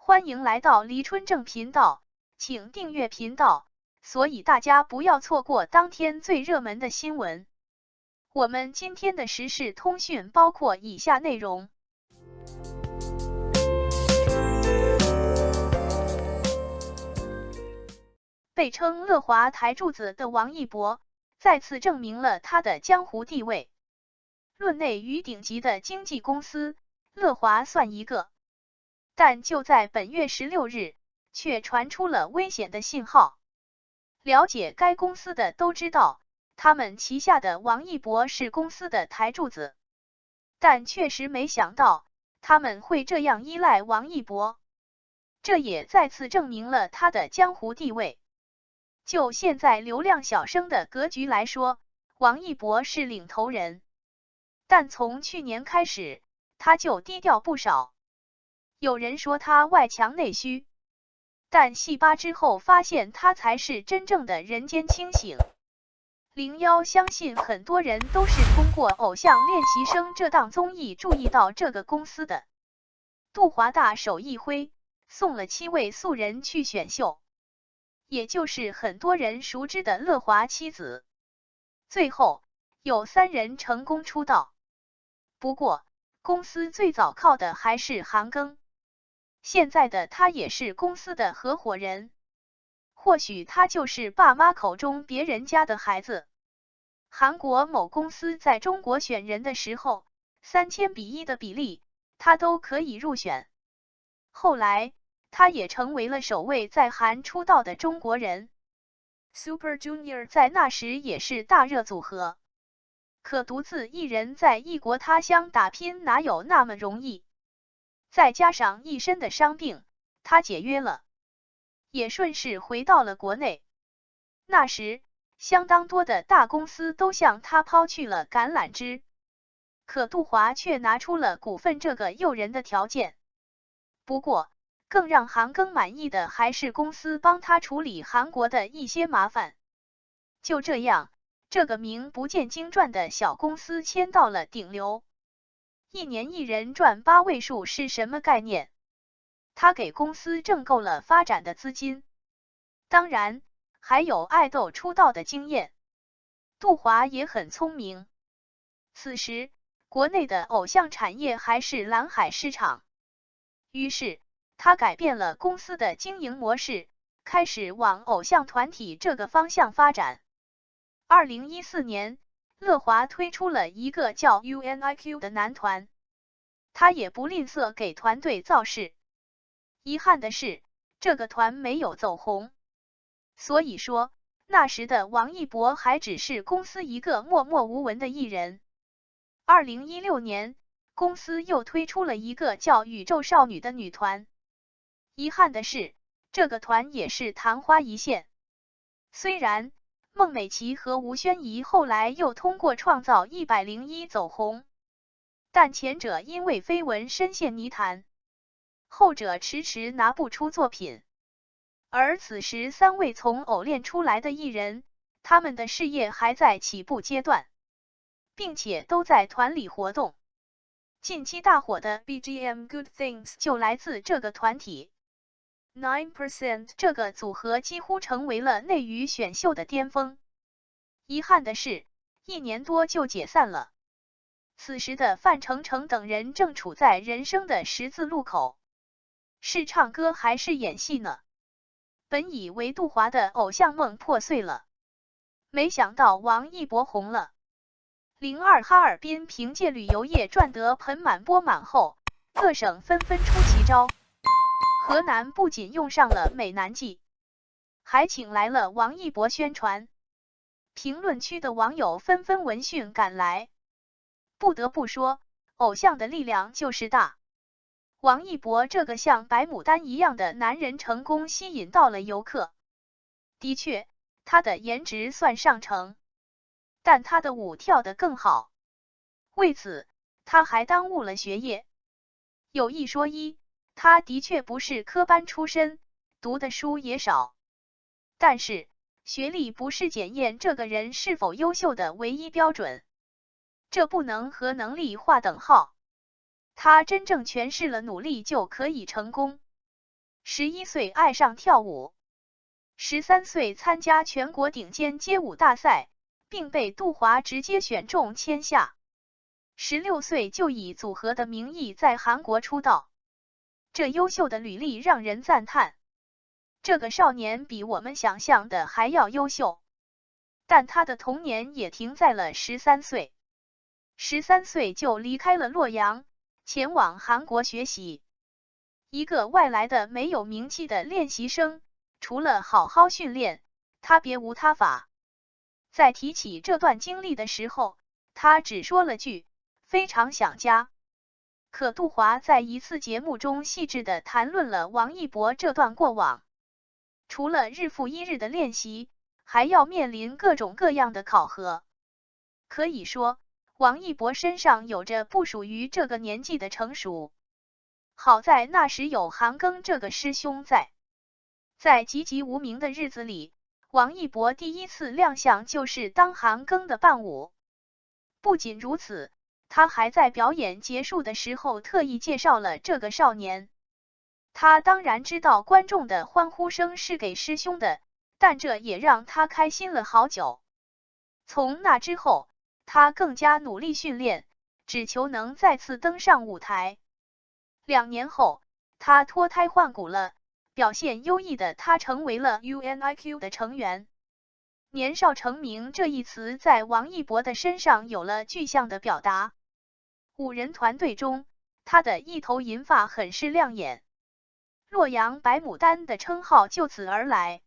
欢迎来到黎春正频道，请订阅频道，所以大家不要错过当天最热门的新闻。我们今天的时事通讯包括以下内容。被称乐华台柱子的王一博，再次证明了他的江湖地位。论内与顶级的经纪公司，乐华算一个。但就在本月16日，却传出了危险的信号。了解该公司的都知道，他们旗下的王一博是公司的台柱子，但确实没想到他们会这样依赖王一博，这也再次证明了他的江湖地位。就现在流量小生的格局来说，王一博是领头人，但从去年开始，他就低调不少。有人说他外强内虚，但细扒之后发现他才是真正的人间清醒。01相信很多人都是通过《偶像练习生》这档综艺注意到这个公司的。杜华大手一挥，送了7位素人去选秀，也就是很多人熟知的乐华妻子。最后有3人成功出道，不过公司最早靠的还是韩庚。现在的他也是公司的合伙人，或许他就是爸妈口中别人家的孩子。韩国某公司在中国选人的时候，3000:1的比例，他都可以入选。后来，他也成为了首位在韩出道的中国人。Super Junior 在那时也是大热组合，可独自一人在异国他乡打拼哪有那么容易？再加上一身的伤病，他解约了，也顺势回到了国内。那时，相当多的大公司都向他抛去了橄榄枝，可杜华却拿出了股份这个诱人的条件。不过，更让韩庚满意的还是公司帮他处理韩国的一些麻烦。就这样，这个名不见经传的小公司签到了顶流。1年一人赚8位数是什么概念？他给公司挣够了发展的资金，当然还有爱豆出道的经验。杜华也很聪明。此时，国内的偶像产业还是蓝海市场，于是他改变了公司的经营模式，开始往偶像团体这个方向发展。2014年，乐华推出了一个叫 UNIQ 的男团，他也不吝啬给团队造势。遗憾的是，这个团没有走红。所以说，那时的王一博还只是公司一个默默无闻的艺人。2016年，公司又推出了一个叫宇宙少女的女团。遗憾的是，这个团也是昙花一现。虽然孟美岐和吴宣仪后来又通过创造101走红，但前者因为绯闻深陷泥潭，后者迟迟拿不出作品。而此时3位从偶练出来的艺人，他们的事业还在起步阶段，并且都在团里活动。近期大火的 BGM Good Things 就来自这个团体。9% 这个组合几乎成为了内娱选秀的巅峰。遗憾的是，1年多就解散了。此时的范丞丞等人正处在人生的十字路口，是唱歌还是演戏呢？本以为杜华的偶像梦破碎了，没想到王一博红了。02哈尔滨凭借旅游业赚得盆满钵满后，各省纷纷出奇招。河南不仅用上了美男计，还请来了王一博宣传。评论区的网友纷纷闻讯赶来。不得不说，偶像的力量就是大。王一博这个像白牡丹一样的男人成功吸引到了游客。的确，他的颜值算上乘，但他的舞跳得更好。为此，他还耽误了学业。有一说一，他的确不是科班出身，读的书也少。但是，学历不是检验这个人是否优秀的唯一标准，这不能和能力划等号。他真正诠释了努力就可以成功。11岁爱上跳舞，13岁参加全国顶尖街舞大赛，并被杜华直接选中签下。16岁就以组合的名义在韩国出道，这优秀的履历让人赞叹。这个少年比我们想象的还要优秀，但他的童年也停在了13岁。13岁就离开了洛阳，前往韩国学习。一个外来的没有名气的练习生，除了好好训练，他别无他法。在提起这段经历的时候，他只说了句非常想家。可杜华在一次节目中细致地谈论了王一博这段过往。除了日复一日的练习，还要面临各种各样的考核。可以说，王一博身上有着不属于这个年纪的成熟。好在那时有韩庚这个师兄在。在籍籍无名的日子里，王一博第一次亮相就是当韩庚的伴舞。不仅如此，他还在表演结束的时候特意介绍了这个少年。他当然知道观众的欢呼声是给师兄的，但这也让他开心了好久。从那之后，他更加努力训练，只求能再次登上舞台。2年后，他脱胎换骨了，表现优异的他成为了 UNIQ 的成员。年少成名这一词在王一博的身上有了具象的表达。5人团队中，他的一头银发很是亮眼，洛阳白牡丹的称号就此而来。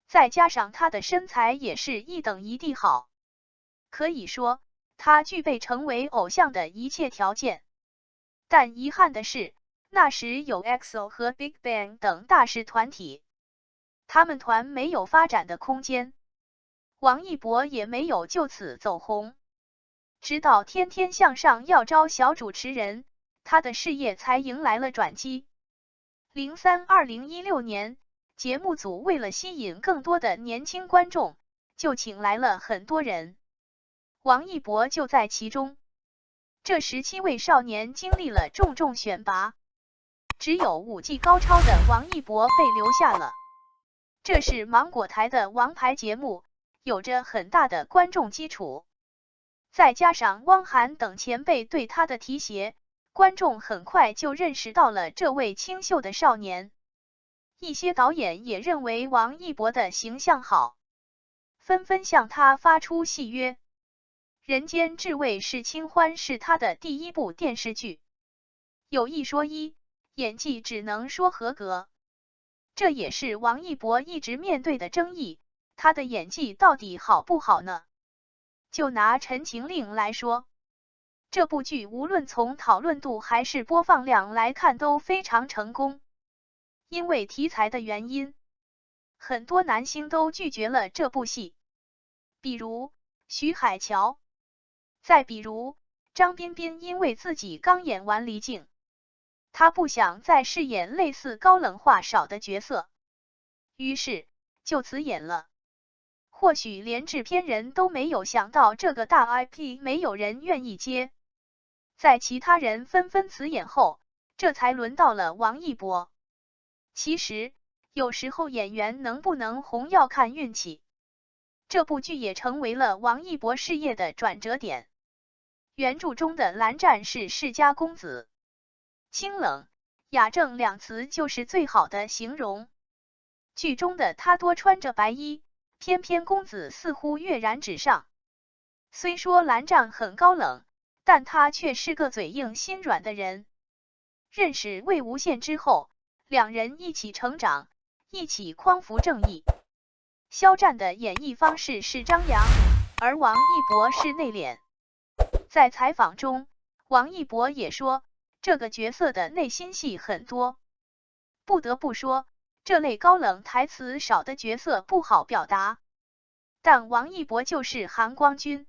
再加上他的身材也是一等一地好，可以说他具备成为偶像的一切条件。但遗憾的是，那时有 EXO 和 BigBang 等大势团体，他们团没有发展的空间，王一博也没有就此走红。直到天天向上要招小主持人，他的事业才迎来了转机。2016年，节目组为了吸引更多的年轻观众，就请来了很多人，王一博就在其中。这17位少年经历了重重选拔，只有舞技高超的王一博被留下了。这是芒果台的王牌节目，有着很大的观众基础。再加上汪涵等前辈对他的提携，观众很快就认识到了这位清秀的少年。一些导演也认为王一博的形象好，纷纷向他发出戏约。人间至味是清欢是他的第一部电视剧。有一说一，演技只能说合格。这也是王一博一直面对的争议，他的演技到底好不好呢？就拿《陈情令》来说，这部剧无论从讨论度还是播放量来看都非常成功。因为题材的原因，很多男星都拒绝了这部戏，比如徐海乔，再比如张彬彬，因为自己刚演完离境，他不想再饰演类似高冷话少的角色，于是就此演了。或许连制片人都没有想到这个大 IP 没有人愿意接，在其他人纷纷辞演后，这才轮到了王一博。其实有时候演员能不能红要看运气，这部剧也成为了王一博事业的转折点。原著中的蓝湛是世家公子，清冷雅正两词就是最好的形容。剧中的他多穿着白衣，偏偏公子似乎跃然纸上。虽说蓝湛很高冷，但他却是个嘴硬心软的人。认识魏无羡之后，两人一起成长，一起匡扶正义。肖战的演绎方式是张扬，而王一博是内敛。在采访中，王一博也说，这个角色的内心戏很多。不得不说，这类高冷台词少的角色不好表达。但王一博就是韩光君，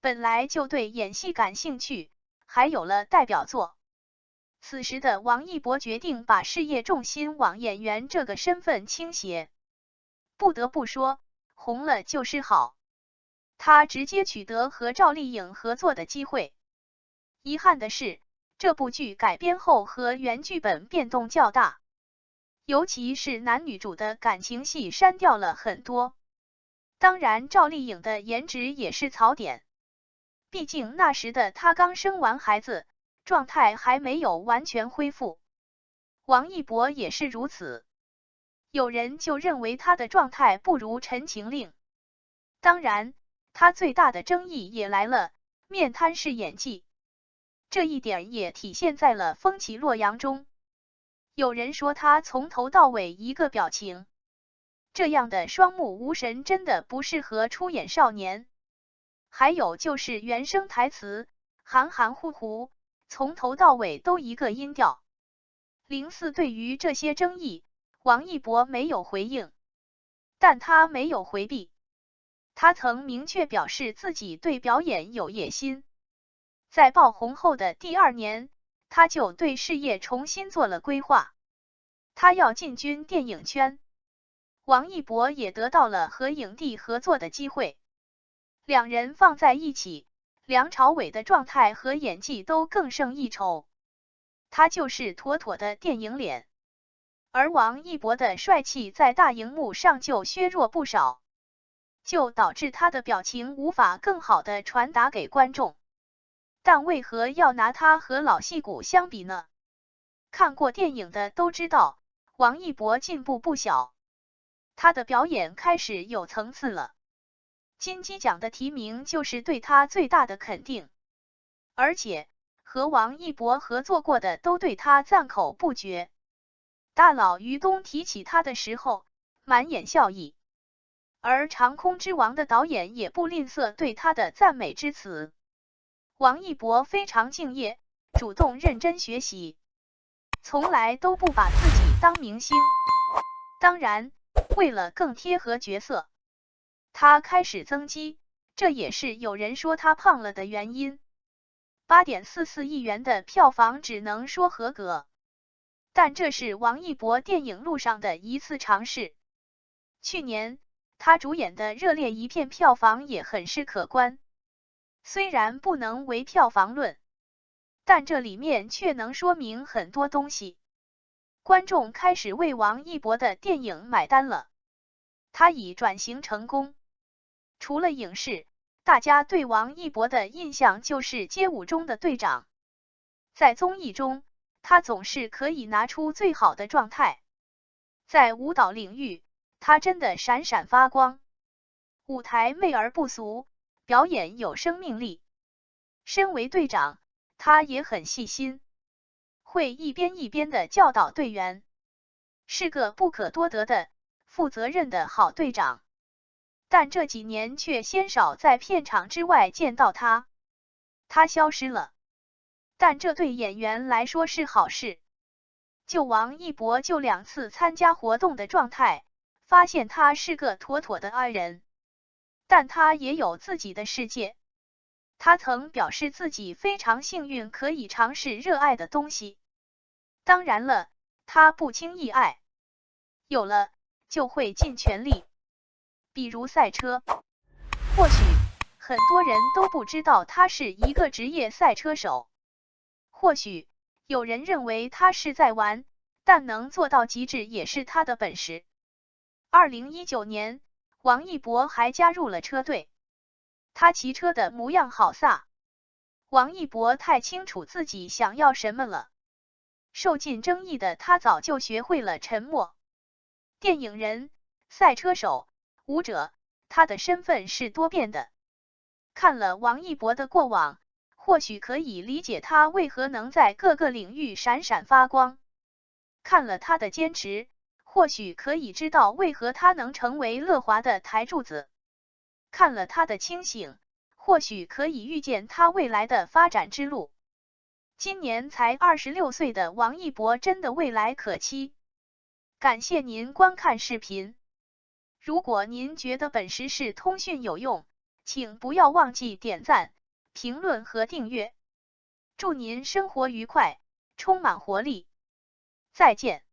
本来就对演戏感兴趣，还有了代表作。此时的王一博决定把事业重心往演员这个身份倾斜。不得不说，红了就是好。他直接取得和赵丽颖合作的机会。遗憾的是，这部剧改编后和原剧本变动较大。尤其是男女主的感情戏删掉了很多。当然赵丽颖的颜值也是槽点，毕竟那时的她刚生完孩子，状态还没有完全恢复。王一博也是如此，有人就认为他的状态不如陈情令。当然，他最大的争议也来了，面瘫式演技，这一点也体现在了风起洛阳中。有人说他从头到尾一个表情，这样的双目无神真的不适合出演少年。还有就是原声台词含含糊糊，从头到尾都一个音调。04对于这些争议，王一博没有回应，但他没有回避。他曾明确表示自己对表演有野心，在爆红后的第2年，他就对事业重新做了规划，他要进军电影圈。王一博也得到了和影帝合作的机会，两人放在一起，梁朝伟的状态和演技都更胜一筹，他就是妥妥的电影脸，而王一博的帅气在大荧幕上就削弱不少，就导致他的表情无法更好的传达给观众。但为何要拿他和老戏骨相比呢？看过电影的都知道，王一博进步不小，他的表演开始有层次了。金鸡奖的提名就是对他最大的肯定，而且和王一博合作过的都对他赞口不绝。大佬于东提起他的时候，满眼笑意。而长空之王的导演也不吝啬对他的赞美之词。王一博非常敬业，主动认真学习，从来都不把自己当明星。当然，为了更贴合角色，他开始增肌，这也是有人说他胖了的原因。8.44亿元的票房只能说合格，但这是王一博电影路上的一次尝试。去年他主演的《热烈一片》票房也很是可观，虽然不能为票房论，但这里面却能说明很多东西。观众开始为王一博的电影买单了，他已转型成功。除了影视，大家对王一博的印象就是街舞中的队长。在综艺中，他总是可以拿出最好的状态。在舞蹈领域，他真的闪闪发光，舞台媚而不俗，表演有生命力。身为队长，他也很细心，会一边一边的教导队员，是个不可多得的负责任的好队长。但这几年却鲜少在片场之外见到他，他消失了。但这对演员来说是好事。就王一博就2次参加活动的状态，发现他是个妥妥的爱人。但他也有自己的世界。他曾表示自己非常幸运可以尝试热爱的东西。当然了，他不轻易爱，有了就会尽全力。比如赛车，或许很多人都不知道他是一个职业赛车手，或许有人认为他是在玩，但能做到极致也是他的本事。2019年，王一博还加入了车队，他骑车的模样好飒。王一博太清楚自己想要什么了，受尽争议的他早就学会了沉默。电影人、赛车手、舞者，他的身份是多变的。看了王一博的过往，或许可以理解他为何能在各个领域闪闪发光。看了他的坚持，或许可以知道为何他能成为乐华的台柱子。看了他的清醒，或许可以预见他未来的发展之路。今年才26岁的王一博真的未来可期。感谢您观看视频。如果您觉得本时事通讯有用，请不要忘记点赞、评论和订阅。祝您生活愉快，充满活力。再见。